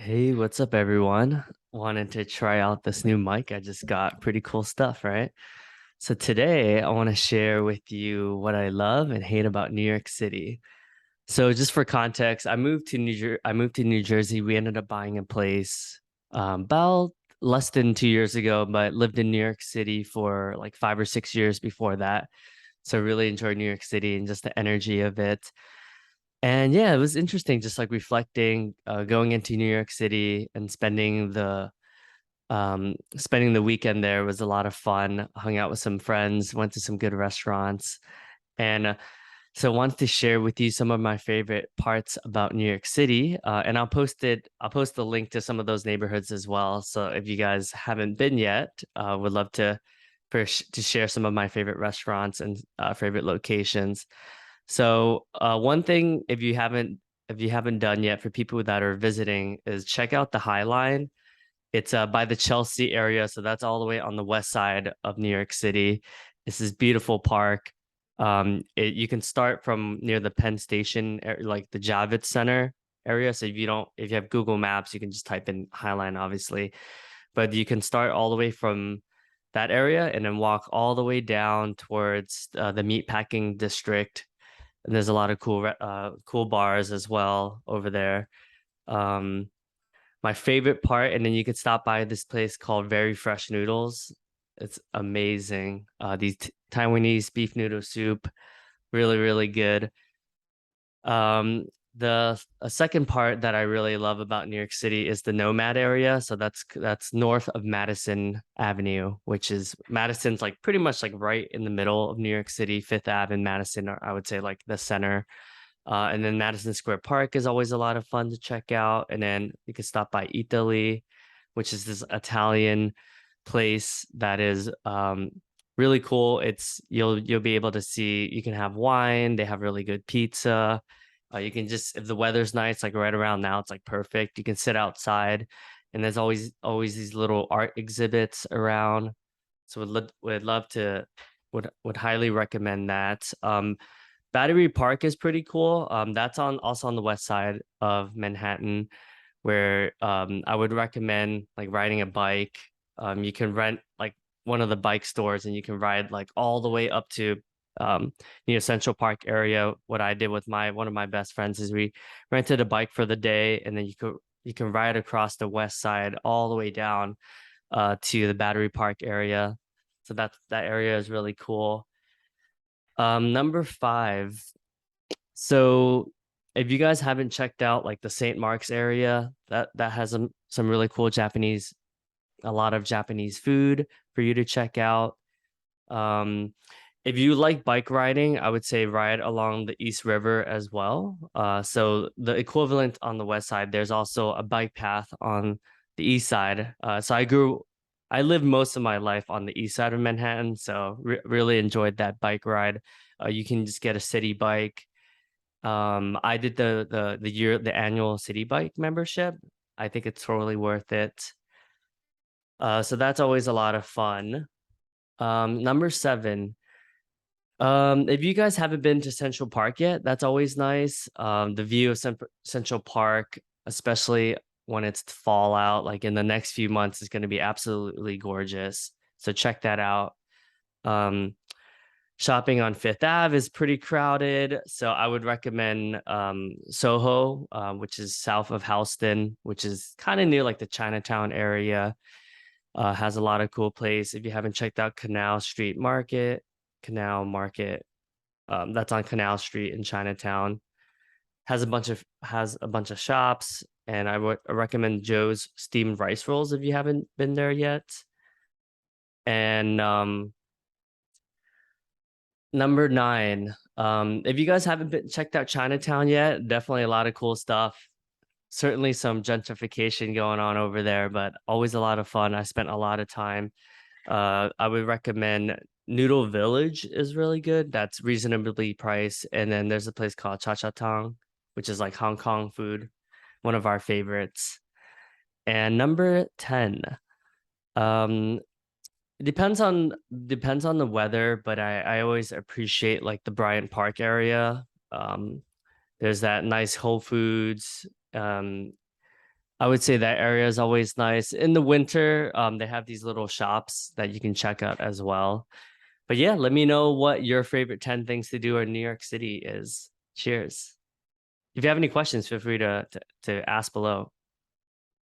Hey, what's up, everyone? Wanted to try out this new mic I just got. Pretty cool stuff, right? So today I want to share with you what I love and hate about New York City. So just for context, I moved to New Jersey. We ended up buying a place about less than 2 years ago, but lived in New York City for like 5 or 6 years before that. So really enjoyed New York City and just the energy of it. And yeah, it was interesting, just like reflecting, going into New York City and spending the weekend there was a lot of fun. Hung out with some friends, went to some good restaurants, and so I wanted to share with you some of my favorite parts about New York City. And I'll post the link to some of those neighborhoods as well. So if you guys haven't been yet, would love to share some of my favorite restaurants and favorite locations. So one thing if you haven't done yet for people that are visiting is check out the Highline. It's by the Chelsea area, so that's all the way on the west side of New York City. It's this beautiful park. You can start from near the Penn Station, like the Javits Center area. So if you have Google Maps, you can just type in Highline, obviously. But you can start all the way from that area and then walk all the way down towards the meatpacking district, and there's a lot of cool bars as well over there. Um, my favorite part, and then you could stop by this place called Very Fresh Noodles. It's amazing. These Taiwanese beef noodle soup, really, really good. The a second part that I really love about New York City is the Nomad area. So that's north of Madison Avenue, which is Madison's like pretty much like right in the middle of New York City. Fifth Ave and Madison are, I would say, like the center. And then Madison Square Park is always a lot of fun to check out. And then you can stop by Eataly, which is this Italian place that is really cool. You'll be able to see, you can have wine, they have really good pizza. You can just, if the weather's nice, like right around now, it's like perfect. You can sit outside, and there's always these little art exhibits around. So would love to would highly recommend that. Battery Park is pretty cool. That's on also on the west side of Manhattan, where I would recommend like riding a bike. You can rent like one of the bike stores, and you can ride like all the way up to um Central Park area. What I did with my one of my best friends is we rented a bike for the day, and then you can ride across the west side all the way down to the Battery Park area. So that area is really cool. Number five. So if you guys haven't checked out like the St. Mark's area, that has some really cool a lot of Japanese food for you to check out. Um, if you like bike riding, I would say ride along the East River as well. So the equivalent on the west side, there's also a bike path on the east side. I lived most of my life on the east side of Manhattan, so really enjoyed that bike ride. You can just get a city bike. I did the annual city bike membership. I think it's totally worth it. So that's always a lot of fun. Number seven. If you guys haven't been to Central Park yet, that's always nice. The view of Central Park, especially when it's fall out, like in the next few months, is going to be absolutely gorgeous. So check that out. Um, Shopping on Fifth Ave is pretty crowded, so I would recommend Soho, which is south of Houston, which is kind of near like the Chinatown area. Has a lot of cool place. If you haven't checked out Canal Market, that's on Canal Street in Chinatown. Has a bunch of shops, and I would recommend Joe's steamed rice rolls if you haven't been there yet. And number nine. If you guys haven't checked out Chinatown yet, definitely a lot of cool stuff. Certainly some gentrification going on over there, but always a lot of fun. I spent a lot of time. I would recommend Noodle Village is really good. That's reasonably priced. And then there's a place called Chinatown, which is like Hong Kong food, one of our favorites. And number 10. Um, it depends on the weather, but I always appreciate like the Bryant Park area. There's that nice Whole Foods. Um, I would say that area is always nice. In the winter, they have these little shops that you can check out as well. But yeah, let me know what your favorite 10 things to do in New York City is. Cheers. If you have any questions, feel free to ask below.